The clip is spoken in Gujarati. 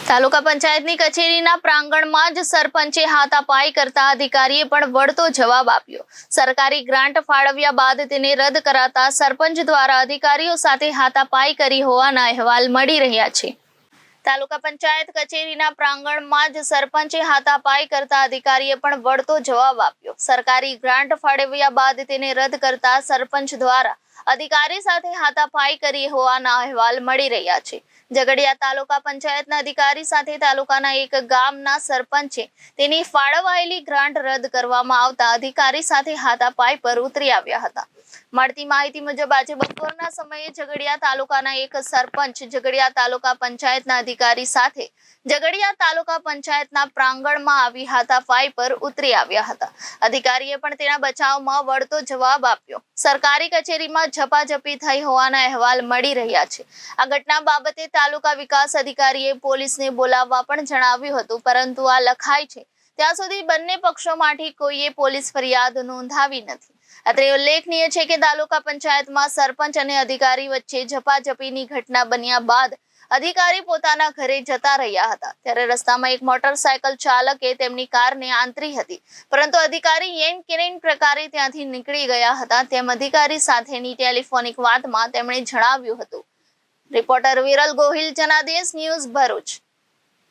તાલુકા પંચાયતની કચેરીના પ્રાંગણમાં જ સરપંચે હાથાપાઈ કરતા અધિકારીએ પણ વળતો જવાબ આપ્યો। સરકારી ગ્રાન્ટ ફાળવ્યા બાદ તેને રદ કરાતા સરપંચ દ્વારા અધિકારીઓ સાથે હાથાપાઈ કરી હોવાના અહેવાલ મળી રહ્યા છે। તાલુકા પંચાયત કચેરીના પ્રાંગણમાં જ સરપંચે હાથાપાઈ કરતા અધિકારીએ પણ વળતો જવાબ આપ્યો। સરકારી ગ્રાન્ટ ફાળવ્યા બાદ તેને રદ કરતા સરપંચ દ્વારા અધિકારી સાથે હાથાપાઈ કરી હોવાના અહેવાલ મળી રહ્યા છે। ઝઘડિયા તાલુકા પંચાયતના અધિકારી સાથે તાલુકાના એક ગામના સરપંચે તેની ફાળવાયેલી ગ્રાન્ટ રદ કરવામાં આવતા અધિકારી સાથે હાથાપાઈ પર ઉતરી આવ્યા હતા। મળતી માહિતી મુજબ આજે બપોરના સમયે ઝઘડિયા તાલુકાના એક સરપંચ ઝઘડિયા તાલુકા પંચાયતના અધિકારી સાથે ઝઘડિયા તાલુકા પંચાયતના પ્રાંગણમાં આવી હાથાપાઈ પર ઉતરી આવ્યા હતા। અધિકારીએ પણ તેના બચાવમાં વળતો જવાબ આપ્યો। સરકારી કચેરીમાં ઝપાઝપી થઈ હોવાના અહેવાલ મળી રહ્યા છે। આ ઘટના બાબતે તાલુકા વિકાસ અધિકારીએ પોલીસને બોલાવવા પણ જણાવ્યું હતું, પરંતુ આ લખાય છે ત્યાં સુધી બંને પક્ષોમાંથી કોઈએ પોલીસ ફરિયાદ નોંધાવી નથી। અત્રે ઉલ્લેખનીય છે કે તાલુકા પંચાયતમાં સરપંચ અને અધિકારી વચ્ચે ઝપાઝપીની ઘટના બન્યા બાદ અધિકારી પોતાના ઘરે જતા રહ્યા હતા, ત્યારે રસ્તામાં એક મોટરસાયકલ ચાલકે તેમની કારને આંતરી હતી, પરંતુ અધિકારી એમ કેન પ્રકારે ત્યાંથી નીકળી ગયા હતા તેમ અધિકારી સાથેની ટેલિફોનિક વાતમાં તેમણે જણાવ્યું હતું। Reporter Viral Gohil, Janadesh news, Bharuch.